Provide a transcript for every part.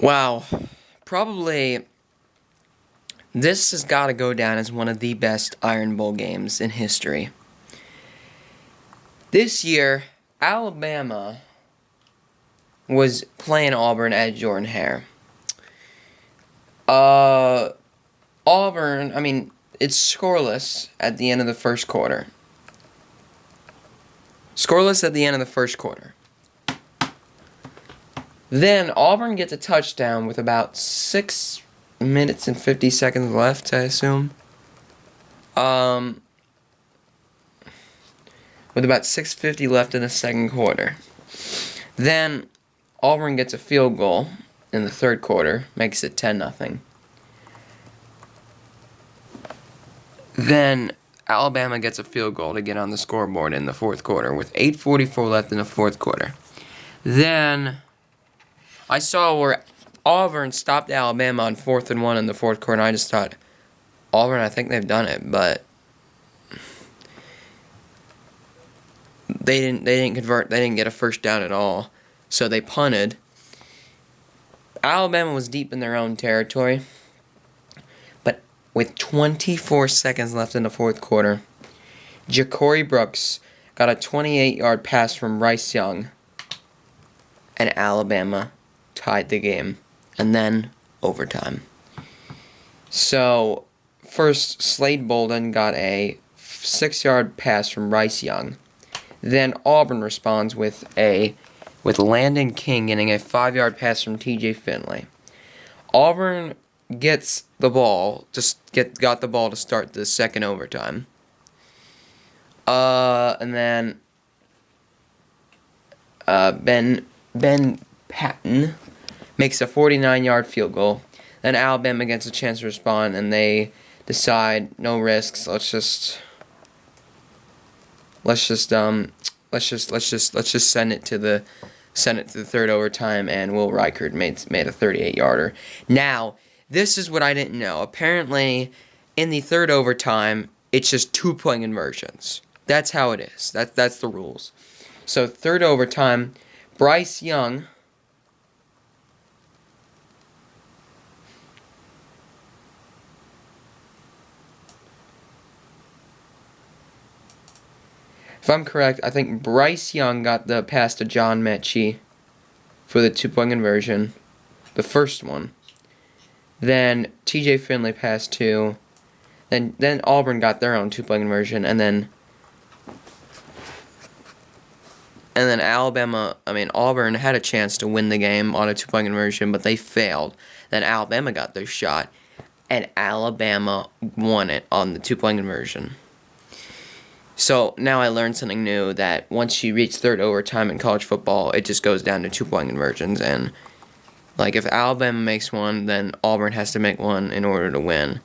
Wow. Probably this has got to go down as one of the best Iron Bowl games in history. This year, Alabama was playing Auburn at Jordan Hare. Auburn, it's scoreless at the end of the first quarter. Scoreless at the end of the first quarter. Then Auburn gets a touchdown with about 6 minutes and 50 seconds left, I assume. With about 6:50 left in the second quarter. Then Auburn gets a field goal in the third quarter, makes it 10-0. Then Alabama gets a field goal to get on the scoreboard in the fourth quarter with 8:44 left in the fourth quarter. Then I saw where Auburn stopped Alabama on 4th and 1 in the fourth quarter, and I just thought, Auburn, I think they've done it, but they didn't convert. They didn't get a first down at all, so they punted. Alabama was deep in their own territory, but with 24 seconds left in the fourth quarter, Ja'Cory Brooks got a 28-yard pass from Bryce Young, and Alabama tied the game, and then overtime. So, first, Slade Bolden got a 6-yard pass from Bryce Young. Then Auburn responds with Landon King getting a 5-yard pass from T.J. Finley. Auburn gets the ball, got the ball to start the second overtime. And then Ben Patton makes a 49-yard field goal. Then Alabama gets a chance to respond, and they decide no risks. Let's just send it to the third overtime, and Will Reichard made a 38-yarder. Now, this is what I didn't know. Apparently, in the third overtime, it's just 2-point conversions. That's how it is. That's the rules. So, third overtime, Bryce Young if I'm correct, I think Bryce Young got the pass to John Mechie for the 2-point conversion, the first one. Then T.J. Finley passed 2. Then Auburn got their own 2-point conversion, and then Auburn had a chance to win the game on a 2-point conversion, but they failed. Then Alabama got their shot, and Alabama won it on the 2-point conversion. So now I learned something new, that once you reach third overtime in college football, it just goes down to 2-point conversions. And like if Alabama makes one, then Auburn has to make one in order to win.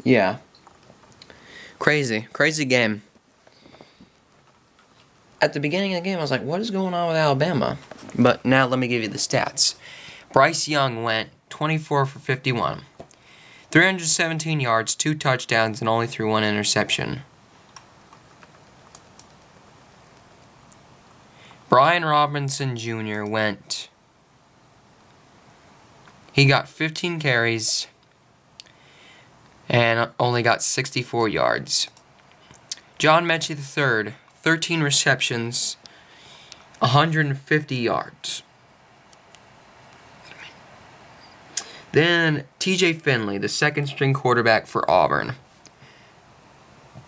Yeah. Crazy game. At the beginning of the game, I was like, what is going on with Alabama? But now let me give you the stats. Bryce Young went 24 for 51. 317 yards, 2 touchdowns, and only threw 1 interception. Brian Robinson Jr. He got 15 carries and only got 64 yards. John Mechie III, 13 receptions, 150 yards. Then T.J. Finley, the second-string quarterback for Auburn,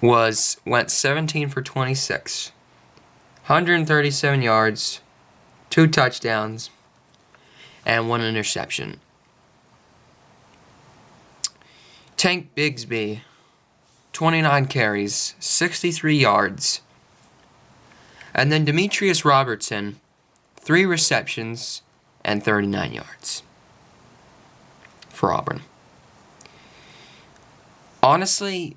went 17 for 26, 137 yards, 2 touchdowns, and 1 interception. Tank Bigsby, 29 carries, 63 yards. And then Demetrius Robertson, 3 receptions and 39 yards for Auburn. Honestly,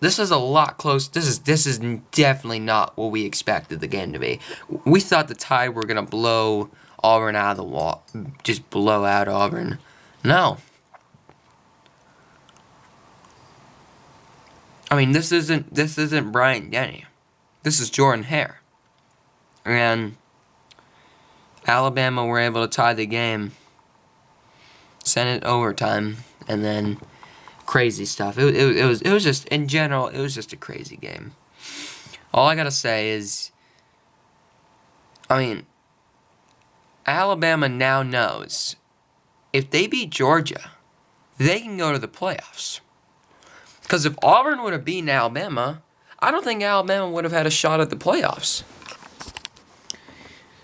this is a lot close. This is definitely not what we expected the game to be. We thought the Tide were gonna blow Auburn out of the wall, just blow out Auburn. No. I mean, this isn't Bryant Denny. This is Jordan-Hare. And Alabama were able to tie the game, send it overtime, and then crazy stuff. It was just, in general, it was just a crazy game. All I gotta say is, I mean, Alabama now knows if they beat Georgia, they can go to the playoffs. Because if Auburn would have beaten Alabama, I don't think Alabama would have had a shot at the playoffs.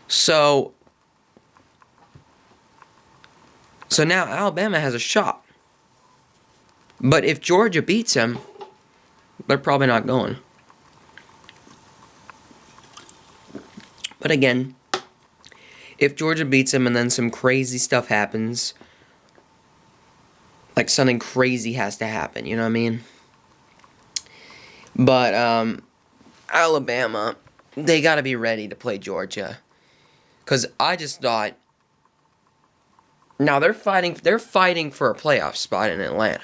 So now Alabama has a shot. But if Georgia beats them, they're probably not going. But again, if Georgia beats them and then some crazy stuff happens, like something crazy has to happen, you know what I mean? But Alabama, they got to be ready to play Georgia. Because I just thought, now they're fighting for a playoff spot in Atlanta.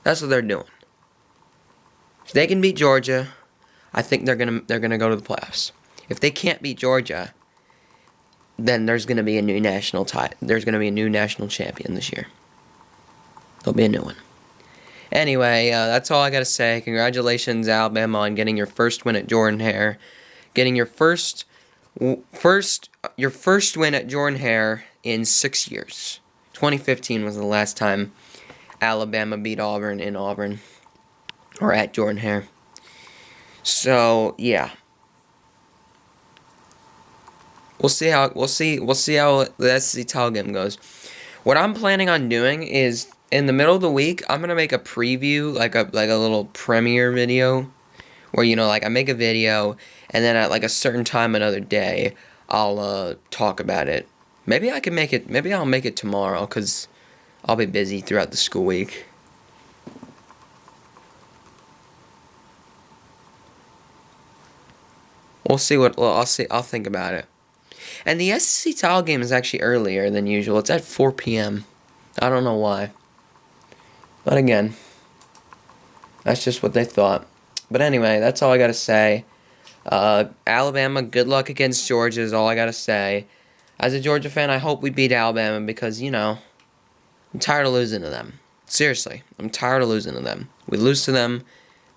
That's what they're doing. If they can beat Georgia, I think they're gonna go to the playoffs. If they can't beat Georgia, then there's gonna be a new national There's gonna be a new national champion this year. There'll be a new one. Anyway, that's all I gotta say. Congratulations, Alabama, on getting your first win at Jordan-Hare, getting your first win at Jordan-Hare in 6 years. 2015 was the last time Alabama beat Auburn in Auburn, or at Jordan-Hare. So yeah, we'll see how the SEC title game goes. What I'm planning on doing is, in the middle of the week, I'm gonna make a preview, like a little premiere video, where I make a video, and then at like a certain time another day, I'll talk about it. Maybe I'll make it tomorrow, cause I'll be busy throughout the school week. I'll think about it. And the SEC title game is actually earlier than usual. It's at 4 p.m. I don't know why. But again, that's just what they thought. But anyway, that's all I gotta say. Alabama, good luck against Georgia is all I gotta say. As a Georgia fan, I hope we beat Alabama because, I'm tired of losing to them. Seriously, I'm tired of losing to them. We lose to them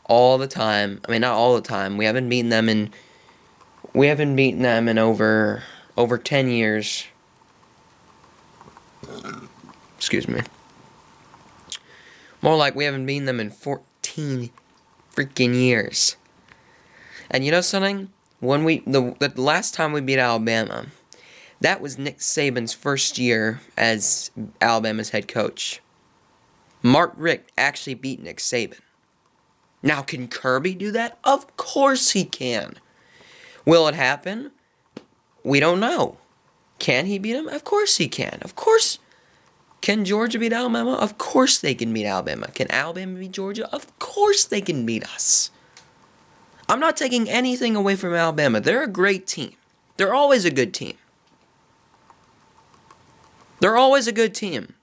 all the time. I mean, not all the time. We haven't beaten them in over 10 years. Excuse me. More like we haven't beaten them in 14 freaking years. And you know something? The last time we beat Alabama, that was Nick Saban's first year as Alabama's head coach. Mark Richt actually beat Nick Saban. Now, can Kirby do that? Of course he can. Will it happen? We don't know. Can he beat him? Of course he can. Of course. Can Georgia beat Alabama? Of course they can beat Alabama. Can Alabama beat Georgia? Of course they can beat us. I'm not taking anything away from Alabama. They're a great team. They're always a good team. They're always a good team.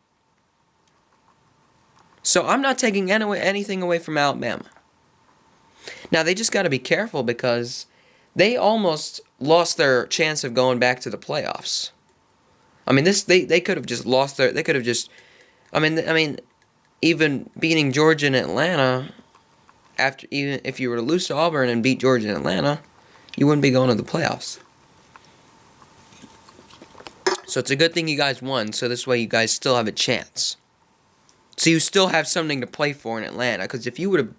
So I'm not taking anything away from Alabama. Now, they just got to be careful because they almost lost their chance of going back to the playoffs. I mean, they could have just lost their. They could have just. I mean, even beating Georgia and Atlanta, even if you were to lose to Auburn and beat Georgia and Atlanta, you wouldn't be going to the playoffs. So it's a good thing you guys won. So this way you guys still have a chance. So you still have something to play for in Atlanta. Because if you would have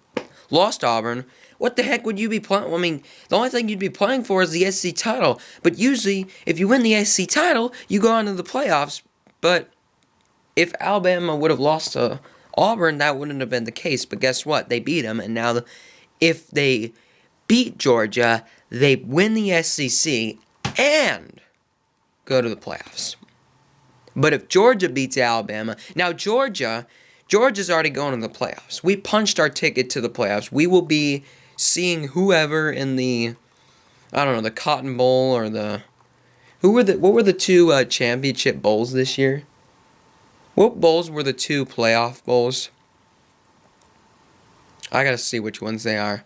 lost Auburn, what the heck would you be playing? I mean, the only thing you'd be playing for is the SEC title. But usually, if you win the SEC title, you go on to the playoffs. But if Alabama would have lost to Auburn, that wouldn't have been the case. But guess what? They beat them. And now, if they beat Georgia, they win the SEC and go to the playoffs. But if Georgia beats Alabama, now Georgia's already going to the playoffs. We punched our ticket to the playoffs. We will be seeing whoever in the, I don't know, the Cotton Bowl or what were the two championship bowls this year? What bowls were the two playoff bowls? I gotta see which ones they are.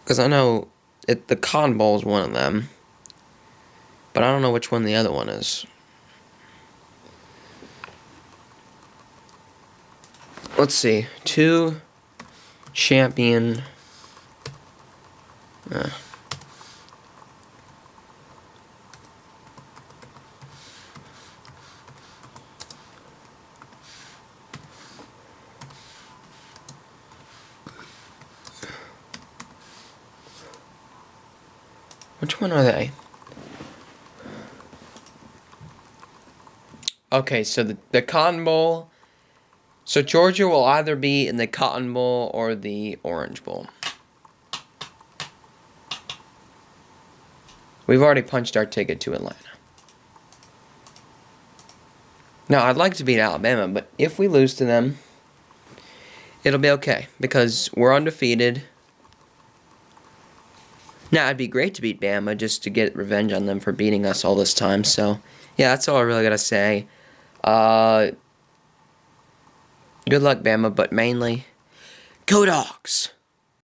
Because I know the Cotton Bowl is one of them. But I don't know which one the other one is. Let's see. 2 champion. Which one are they? Okay, so the Cotton Bowl. So Georgia will either be in the Cotton Bowl or the Orange Bowl. We've already punched our ticket to Atlanta. Now, I'd like to beat Alabama, but if we lose to them, it'll be okay because we're undefeated. Now, it'd be great to beat Bama just to get revenge on them for beating us all this time. So, yeah, that's all I really gotta say. Good luck, Bama, but mainly, go Dogs!